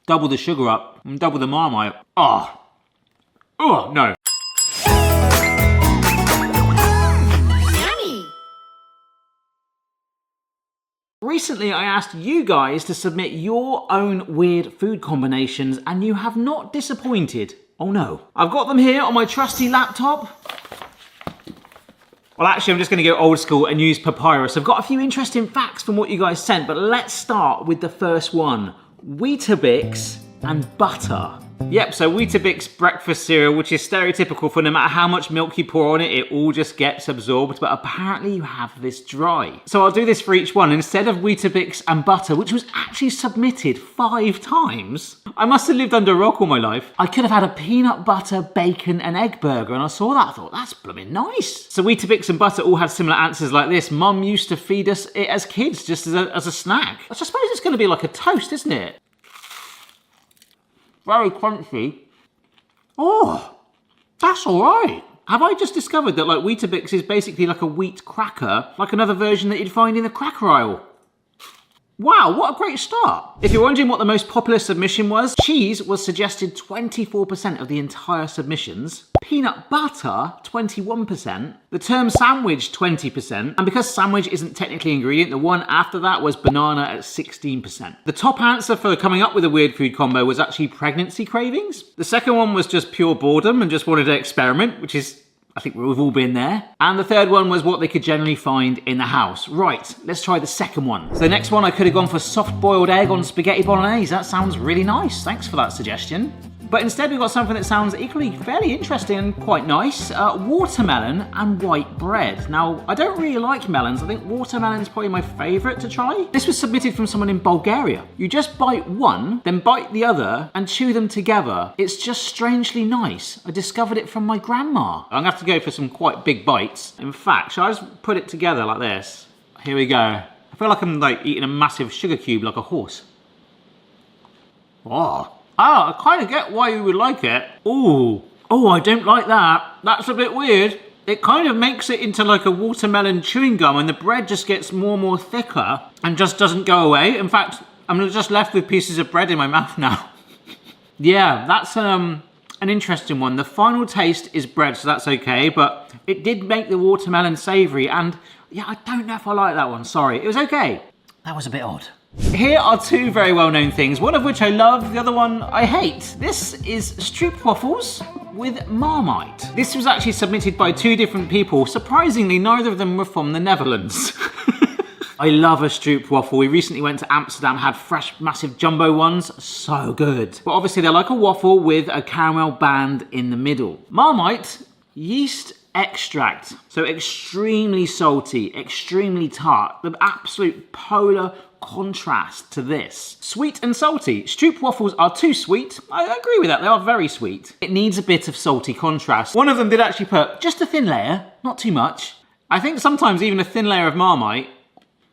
Double the sugar up and double the Marmite. Oh. Oh, no. Recently, I asked you guys to submit your own weird food combinations, and you have not disappointed. Oh no. I've got them here on my trusty laptop. Well, actually, I'm just going to go old school and use papyrus. I've got a few interesting facts from what you guys sent, but let's start with the first one. Weetabix and butter. Yep, so Weetabix breakfast cereal, which is stereotypical for no matter how much milk you pour on it, it all just gets absorbed, but apparently you have this dry. So I'll do this for each one. Instead of Weetabix and butter, which was actually submitted 5 times, I must have lived under a rock all my life. I could have had a peanut butter, bacon and egg burger, and I saw that, I thought, that's blooming nice. So Weetabix and butter all had similar answers like this. Mum used to feed us it as kids, just as a snack. I suppose it's going to be like a toast, isn't it? Very crunchy. Oh, that's all right. Have I just discovered that like Weetabix is basically like a wheat cracker, like another version that you'd find in the cracker aisle? Wow, what a great start. If you're wondering what the most popular submission was, cheese was suggested 24% of the entire submissions, peanut butter 21%, the term sandwich 20%, and because sandwich isn't technically an ingredient, the one after that was banana at 16%. The top answer for coming up with a weird food combo was actually pregnancy cravings. The second one was just pure boredom and just wanted to experiment, which is, I think we've all been there. And the third one was what they could generally find in the house. Right, let's try the second one. So the next one, I could have gone for soft-boiled egg on spaghetti bolognese. That sounds really nice. Thanks for that suggestion. But instead we've got something that sounds equally fairly interesting and quite nice. Watermelon and white bread. Now, I don't really like melons. I think watermelon's probably my favourite to try. This was submitted from someone in Bulgaria. You just bite one, then bite the other, and chew them together. It's just strangely nice. I discovered it from my grandma. I'm gonna have to go for some quite big bites. In fact, shall I just put it together like this? Here we go. I feel like I'm like eating a massive sugar cube like a horse. Oh. Ah, I kind of get why you would like it. Ooh. Oh, I don't like that. That's a bit weird. It kind of makes it into like a watermelon chewing gum and the bread just gets more and more thicker and just doesn't go away. In fact, I'm just left with pieces of bread in my mouth now. Yeah, that's an interesting one. The final taste is bread, so that's okay, but it did make the watermelon savoury and yeah, I don't know if I like that one, sorry. It was okay. That was a bit odd. Here are 2 very well-known things, one of which I love, the other one I hate. This is Stroopwafels with Marmite. This was actually submitted by 2 different people. Surprisingly, neither of them were from the Netherlands. I love a Stroopwafel. We recently went to Amsterdam, had fresh, massive jumbo ones. So good. But obviously they're like a waffle with a caramel band in the middle. Marmite, yeast extract. So extremely salty, extremely tart. The absolute polar contrast to this. Sweet and salty. Stroopwafels are too sweet. I agree with that, they are very sweet. It needs a bit of salty contrast. One of them did actually put just a thin layer, not too much. I think sometimes even a thin layer of Marmite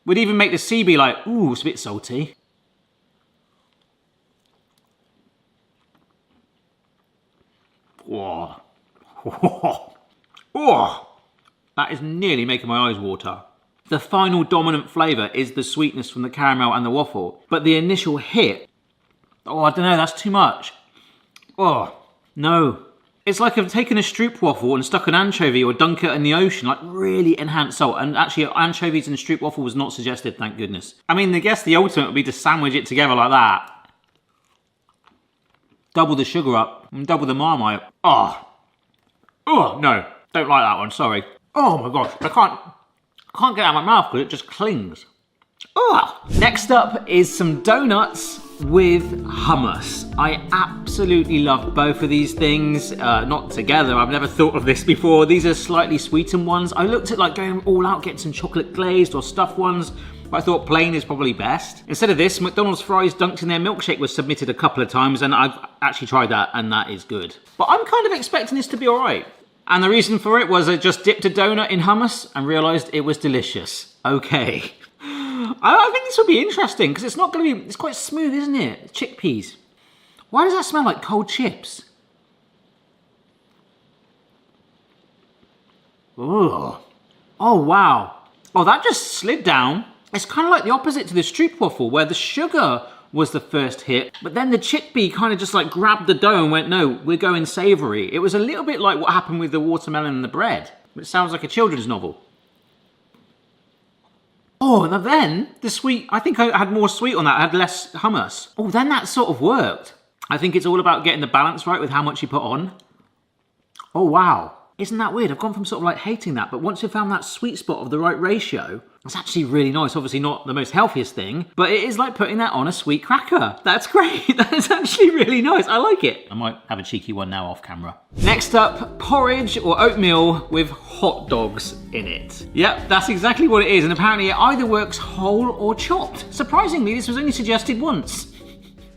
would even make the C be like, ooh, it's a bit salty. Whoa. Oh, that is nearly making my eyes water. The final dominant flavour is the sweetness from the caramel and the waffle, but the initial hit, oh, I don't know, that's too much. Oh, no. It's like I've taken a Stroopwafel and stuck an anchovy or dunk it in the ocean, like really enhanced salt. And actually, anchovies in Stroopwafel was not suggested, thank goodness. I mean, I guess the ultimate would be to sandwich it together like that. Double the sugar up and double the Marmite. Oh. Oh, no. Don't like that one, sorry. Oh my gosh, I can't get it out of my mouth because it just clings. Oh. Next up is some donuts with hummus. I absolutely love both of these things, not together. I've never thought of this before. These are slightly sweetened ones. I looked at like going all out, getting some chocolate glazed or stuffed ones, but I thought plain is probably best. Instead of this, McDonald's fries dunked in their milkshake was submitted a couple of times and I've actually tried that and that is good. But I'm kind of expecting this to be all right. And the reason for it was I just dipped a donut in hummus and realised it was delicious. Okay. I think this will be interesting because it's not going to be, it's quite smooth, isn't it? Chickpeas. Why does that smell like cold chips? Oh. Oh, wow. Oh, that just slid down. It's kind of like the opposite to the Stroopwafel where the sugar was the first hit. But then the chickpea kind of just like grabbed the dough and went, no, we're going savory. It was a little bit like what happened with the watermelon and the bread, which sounds like a children's novel. Oh, and then the sweet, I think I had more sweet on that, I had less hummus. Oh, then that sort of worked. I think it's all about getting the balance right with how much you put on. Oh, wow. Isn't that weird? I've gone from sort of like hating that, but once you've found that sweet spot of the right ratio, it's actually really nice. Obviously not the most healthiest thing, but it is like putting that on a sweet cracker. That's great. That is actually really nice. I like it. I might have a cheeky one now off camera. Next up, porridge or oatmeal with hot dogs in it. Yep, that's exactly what it is. And apparently it either works whole or chopped. Surprisingly, this was only suggested once.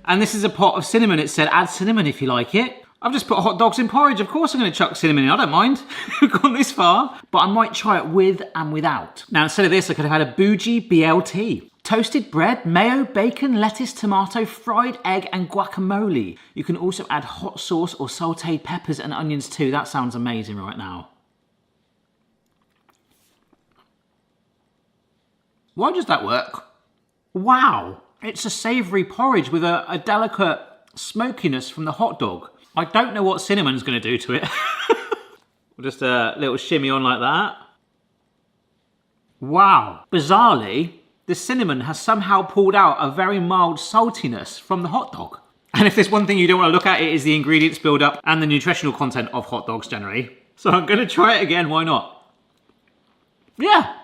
And this is a pot of cinnamon. It said add cinnamon if you like it. I've just put hot dogs in porridge. Of course I'm going to chuck cinnamon in. I don't mind. We've gone this far. But I might try it with and without. Now, instead of this, I could have had a bougie BLT. Toasted bread, mayo, bacon, lettuce, tomato, fried egg, and guacamole. You can also add hot sauce or sauteed peppers and onions too. That sounds amazing right now. Why does that work? Wow. It's a savoury porridge with a delicate smokiness from the hot dog. I don't know what cinnamon's going to do to it. Just a little shimmy on like that. Wow. Bizarrely, the cinnamon has somehow pulled out a very mild saltiness from the hot dog. And if there's one thing you don't want to look at, it is the ingredients build-up and the nutritional content of hot dogs generally. So I'm going to try it again, why not? Yeah,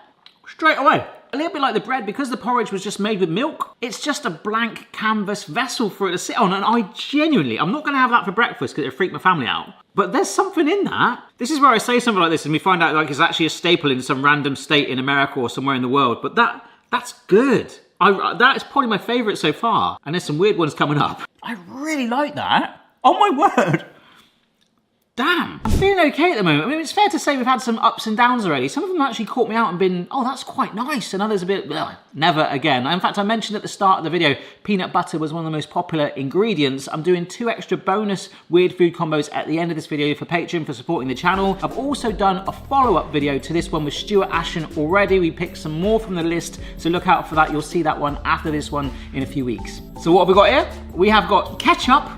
straight away. A little bit like the bread, because the porridge was just made with milk, it's just a blank canvas vessel for it to sit on, and I genuinely, I'm not going to have that for breakfast because it'll freak my family out, but there's something in that. This is where I say something like this and we find out like it's actually a staple in some random state in America or somewhere in the world, but that's good. That is probably my favourite so far, and there's some weird ones coming up. I really like that. Oh my word. Damn, I'm feeling okay at the moment. I mean, it's fair to say we've had some ups and downs already. Some of them actually caught me out and been, oh, that's quite nice. And others a bit, ugh, never again. In fact, I mentioned at the start of the video, peanut butter was one of the most popular ingredients. I'm doing 2 extra bonus weird food combos at the end of this video for Patreon for supporting the channel. I've also done a follow-up video to this one with Stuart Ashen already. We picked some more from the list, so look out for that. You'll see that one after this one in a few weeks. So what have we got here? We have got ketchup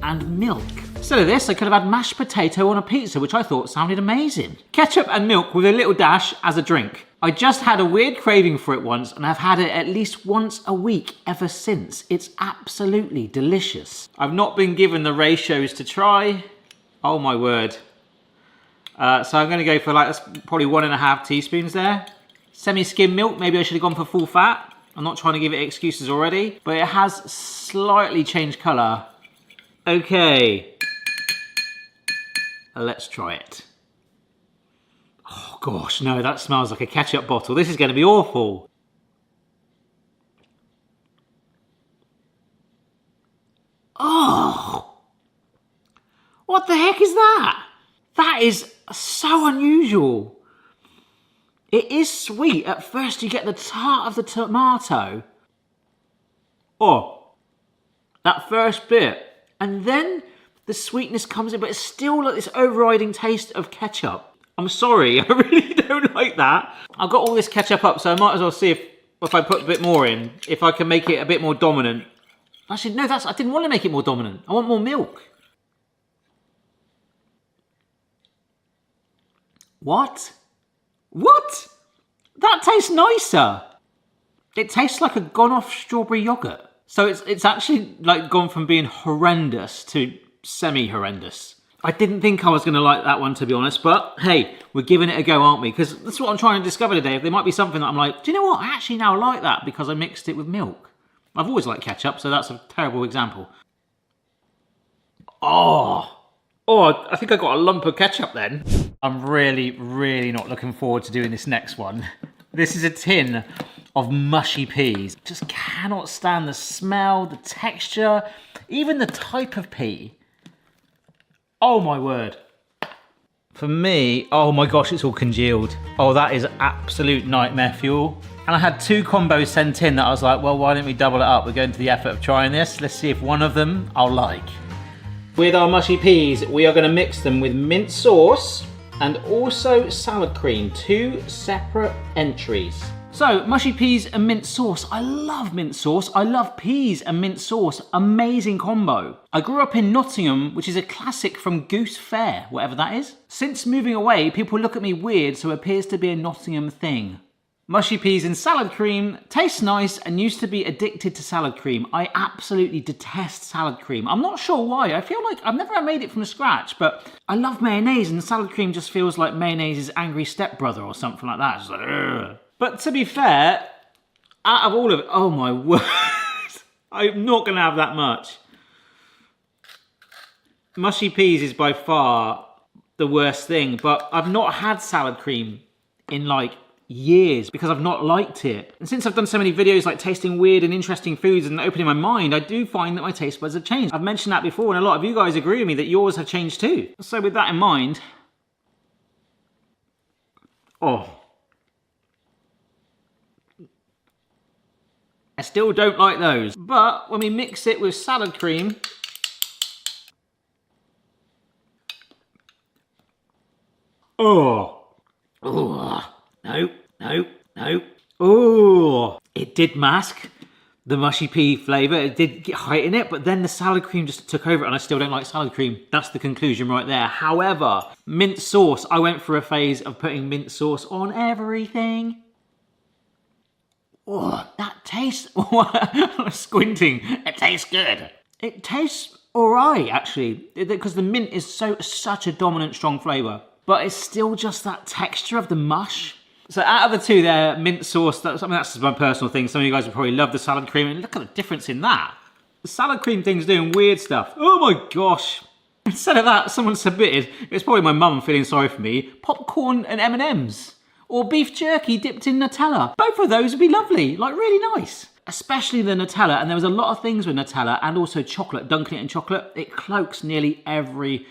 and milk. Instead of this, I could have had mashed potato on a pizza, which I thought sounded amazing. Ketchup and milk with a little dash as a drink. I just had a weird craving for it once, and I've had it at least once a week ever since. It's absolutely delicious. I've not been given the ratios to try. Oh my word. So I'm gonna go for like, that's probably 1.5 teaspoons there. Semi-skim milk, maybe I should have gone for full fat. I'm not trying to give it excuses already, but it has slightly changed colour. Okay. Let's try it. Oh gosh, no, that smells like a ketchup bottle. This is going to be awful. Oh, what the heck is that? That is so unusual. It is sweet. At first you get the tart of the tomato. Oh, that first bit. And then the sweetness comes in, but it's still like this overriding taste of ketchup. I'm sorry, I really don't like that. I've got all this ketchup up, so I might as well see if I put a bit more in, if I can make it a bit more dominant. Actually, no, I didn't want to make it more dominant. I want more milk. What? What? That tastes nicer. It tastes like a gone-off strawberry yogurt. So it's actually like gone from being horrendous to semi-horrendous. I didn't think I was going to like that one, to be honest, but hey, we're giving it a go, aren't we? Because that's what I'm trying to discover today. If there might be something that I'm like, do you know what? I actually now like that because I mixed it with milk. I've always liked ketchup, so that's a terrible example. Oh, I think I got a lump of ketchup then. I'm really, really not looking forward to doing this next one. This is a tin of mushy peas. Just cannot stand the smell, the texture, even the type of pea. Oh my word. For me, oh my gosh, it's all congealed. Oh, that is absolute nightmare fuel. And I had 2 combos sent in that I was like, well, why don't we double it up? We're going to the effort of trying this. Let's see if one of them I'll like. With our mushy peas, we are going to mix them with mint sauce and also salad cream, 2 separate entries. So, mushy peas and mint sauce. I love mint sauce. I love peas and mint sauce. Amazing combo. I grew up in Nottingham, which is a classic from Goose Fair, whatever that is. Since moving away, people look at me weird, so it appears to be a Nottingham thing. Mushy peas and salad cream tastes nice and used to be addicted to salad cream. I absolutely detest salad cream. I'm not sure why. I feel like I've never made it from scratch, but I love mayonnaise and salad cream just feels like mayonnaise's angry stepbrother or something like that. It's like, ugh. But to be fair, out of all of it, oh my word, I'm not going to have that much. Mushy peas is by far the worst thing, but I've not had salad cream in like years because I've not liked it. And since I've done so many videos like tasting weird and interesting foods and opening my mind, I do find that my taste buds have changed. I've mentioned that before and a lot of you guys agree with me that yours have changed too. So with that in mind, oh, I still don't like those. But when we mix it with salad cream, oh, no. Oh, it did mask the mushy pea flavour. It did heighten it, but then the salad cream just took over it, and I still don't like salad cream. That's the conclusion right there. However, mint sauce, I went through a phase of putting mint sauce on everything. Oh, that tastes... I'm squinting. It tastes good. It tastes alright, actually, because the mint is such a dominant, strong flavour. But it's still just that texture of the mush. So out of the two there, mint sauce, that's just my personal thing. Some of you guys would probably love the salad cream, and look at the difference in that. The salad cream thing's doing weird stuff. Oh my gosh. Instead of that, someone submitted, it's probably my mum feeling sorry for me, popcorn and M&Ms. Or beef jerky dipped in Nutella. Both of those would be lovely, like really nice. Especially the Nutella, and there was a lot of things with Nutella and also chocolate, dunking it in chocolate. It cloaks nearly every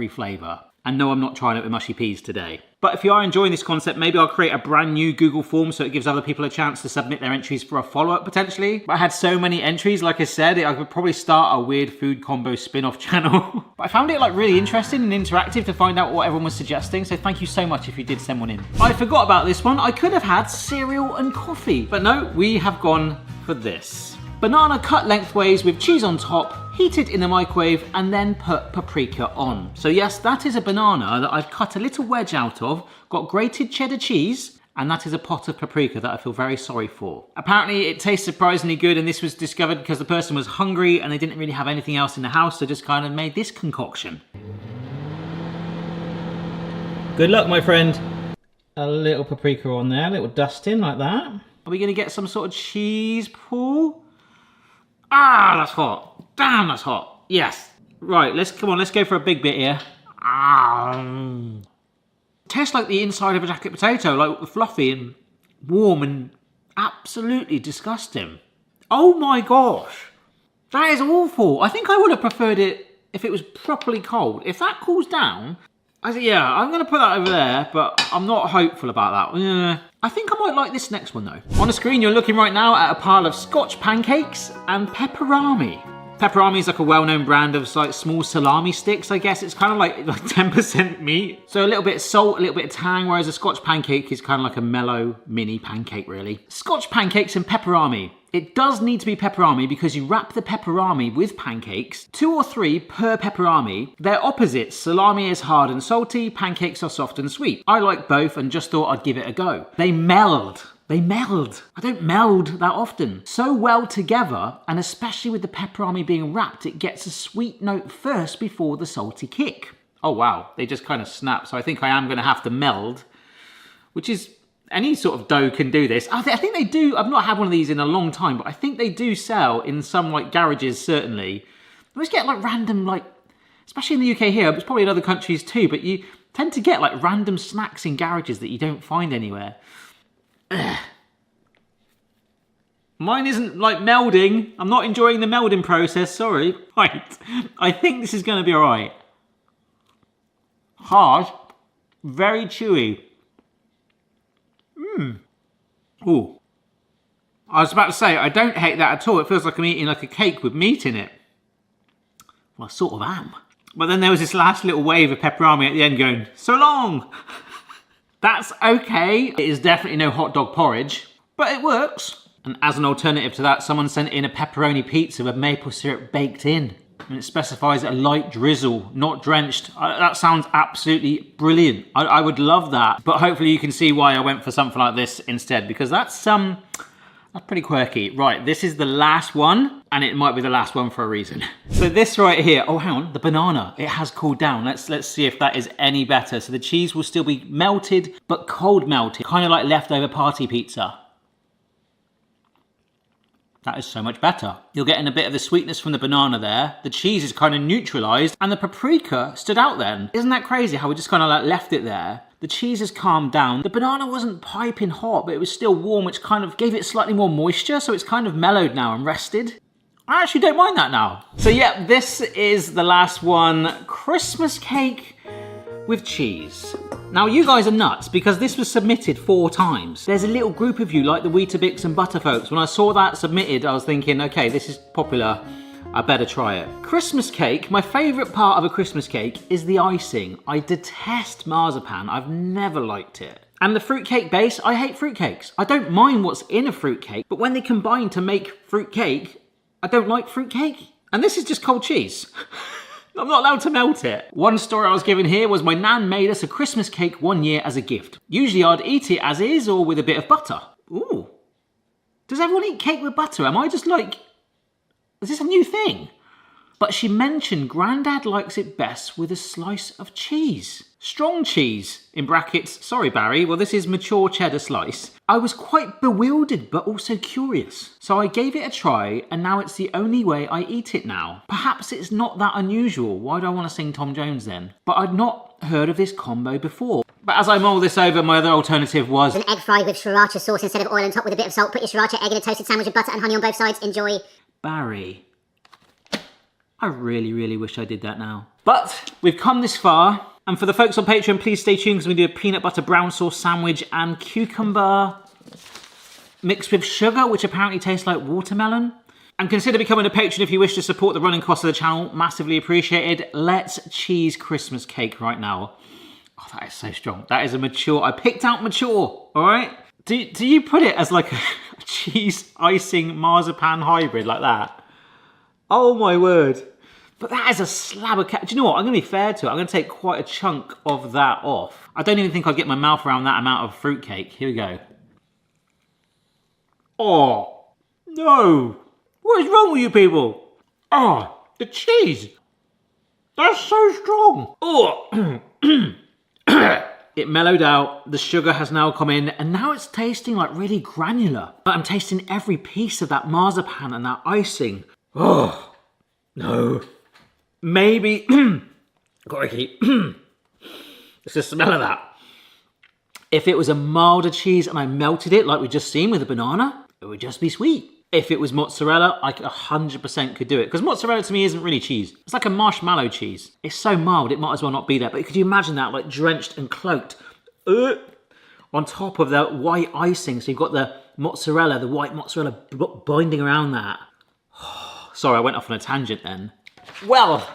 flavour. And no, I'm not trying it with mushy peas today. But if you are enjoying this concept, maybe I'll create a brand new Google form so it gives other people a chance to submit their entries for a follow-up potentially. But I had so many entries, like I said, I could probably start a weird food combo spin-off channel. But I found it like really interesting and interactive to find out what everyone was suggesting, so thank you so much if you did send one in. I forgot about this one. I could have had cereal and coffee, but no, we have gone for this. Banana cut lengthways with cheese on top, heated in the microwave, and then put paprika on. So yes, that is a banana that I've cut a little wedge out of, got grated cheddar cheese, and that is a pot of paprika that I feel very sorry for. Apparently it tastes surprisingly good, and this was discovered because the person was hungry and they didn't really have anything else in the house, so just kind of made this concoction. Good luck, my friend. A little paprika on there, a little dusting like that. Are we gonna get some sort of cheese pool? Ah, that's hot. Damn, that's hot. Yes. Right, let's go for a big bit here. Tastes like the inside of a jacket potato, like fluffy and warm and absolutely disgusting. Oh my gosh. That is awful. I think I would have preferred it if it was properly cold. If that cools down, yeah, I'm going to put that over there, but I'm not hopeful about that. Yeah. I think I might like this next one though. On the screen, you're looking right now at a pile of Scotch pancakes and pepperoni. Pepperoni is like a well-known brand of like small salami sticks, I guess. It's kind of like 10% meat. So a little bit of salt, a little bit of tang, whereas a Scotch pancake is kind of like a mellow mini pancake, really. Scotch pancakes and pepperoni. It does need to be pepperoni because you wrap the pepperoni with pancakes, 2 or 3 per pepperoni. They're opposites. Salami is hard and salty, pancakes are soft and sweet. I like both and just thought I'd give it a go. They meld. They meld. I don't meld that often. So well together, and especially with the pepperoni being wrapped, it gets a sweet note first before the salty kick. Oh wow, they just kind of snap. So I think I am going to have to meld, which is... Any sort of dough can do this. I think they do. I've not had one of these in a long time, but I think they do sell in some like garages, certainly. I always get like random, like, especially in the UK here, but it's probably in other countries too, but you tend to get like random snacks in garages that you don't find anywhere. Ugh. Mine isn't like melding. I'm not enjoying the melding process, sorry. Right, I think this is gonna be all right. Hard, very chewy. Ooh. I was about to say, I don't hate that at all. It feels like I'm eating like a cake with meat in it. Well, I sort of am. But then there was this last little wave of pepperoni at the end going, so long! That's okay. It is definitely no hot dog porridge. but it works. And as an alternative to that, someone sent in a pepperoni pizza with maple syrup baked in. And it specifies a light drizzle, not drenched. That sounds absolutely brilliant. I would love that. But hopefully you can see why I went for something like this instead, because that's pretty quirky. Right, this is the last one, and it might be the last one for a reason. So this right here, oh hang on, the banana, it has cooled down. Let's see if that is any better. So the cheese will still be melted, but cold melted, kind of like leftover party pizza. That is so much better. You're getting a bit of the sweetness from the banana there. The cheese is kind of neutralized, and the paprika stood out then. Isn't that crazy how we just kind of like left it there? The cheese has calmed down. The banana wasn't piping hot, but it was still warm, which kind of gave it slightly more moisture, so it's kind of mellowed now and rested. I actually don't mind that now. So yeah, this is the last one. Christmas cake with cheese. Now you guys are nuts because this was submitted 4 times. There's a little group of you like the Weetabix and Butter folks. When I saw that submitted, I was thinking, okay, this is popular. I better try it. Christmas cake, my favourite part of a Christmas cake is the icing. I detest marzipan, I've never liked it. And the fruitcake base, I hate fruitcakes. I don't mind what's in a fruitcake, but when they combine to make fruitcake, I don't like fruitcake. And this is just cold cheese. I'm not allowed to melt it. One story I was given here was my nan made us a Christmas cake one year as a gift. Usually I'd eat it as is or with a bit of butter. Ooh. Does everyone eat cake with butter? Am I just like... Is this a new thing? But she mentioned Grandad likes it best with a slice of cheese. Strong cheese, in brackets, sorry Barry, well this is mature cheddar slice. I was quite bewildered but also curious. So I gave it a try and now it's the only way I eat it now. Perhaps it's not that unusual, why do I want to sing Tom Jones then? But I'd not heard of this combo before. But as I mull this over, my other alternative was... an egg fried with sriracha sauce instead of oil on top with a bit of salt. Put your sriracha egg in a toasted sandwich with butter and honey on both sides. Enjoy. Barry. I really, really wish I did that now. But we've come this far. And for the folks on Patreon, please stay tuned because we do a peanut butter brown sauce sandwich and cucumber mixed with sugar, which apparently tastes like watermelon. And consider becoming a patron if you wish to support the running costs of the channel. Massively appreciated. Let's cheese Christmas cake right now. Oh, that is so strong. That is a mature, I picked out mature, all right? Do you put it as like a cheese icing marzipan hybrid like that? Oh my word. But that is a slab of cake. Do you know what? I'm going to be fair to it. I'm going to take quite a chunk of that off. I don't even think I'd get my mouth around that amount of fruitcake. Here we go. Oh, no. What is wrong with you people? Oh, the cheese. That's so strong. Oh. It mellowed out, the sugar has now come in, and now it's tasting like really granular. But I'm tasting every piece of that marzipan and that icing. Oh, no. Maybe, crikey, it's the smell of that. If it was a milder cheese and I melted it like we just seen with the banana, it would just be sweet. If it was mozzarella, I 100% could do it. Because mozzarella to me isn't really cheese. It's like a marshmallow cheese. It's so mild, it might as well not be there. But could you imagine that, like drenched and cloaked on top of the white icing? So you've got the mozzarella, the white mozzarella binding around that. Sorry, I went off on a tangent then. Well,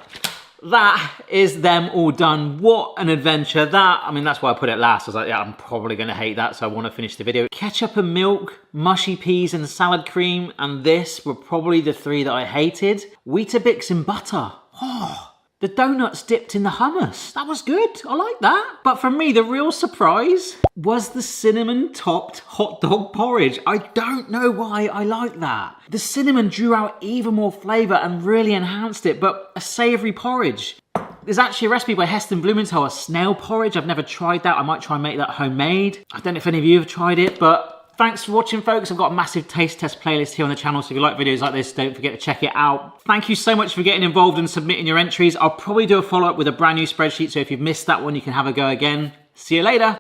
that is them all done. What an adventure. That, I mean, that's why I put it last. I was like, yeah, I'm probably going to hate that, so I want to finish the video. Ketchup and milk, mushy peas and salad cream, and this were probably the 3 that I hated. Weetabix and butter. Oh, the donuts dipped in the hummus. That was good. I like that. But for me, the real surprise was the cinnamon-topped hot dog porridge. I don't know why I like that. The cinnamon drew out even more flavour and really enhanced it, but a savoury porridge. There's actually a recipe by Heston Blumenthal, a snail porridge. I've never tried that. I might try and make that homemade. I don't know if any of you have tried it, but thanks for watching, folks. I've got a massive taste test playlist here on the channel, so if you like videos like this, don't forget to check it out. Thank you so much for getting involved and submitting your entries. I'll probably do a follow-up with a brand new spreadsheet, so if you've missed that one, you can have a go again. See you later.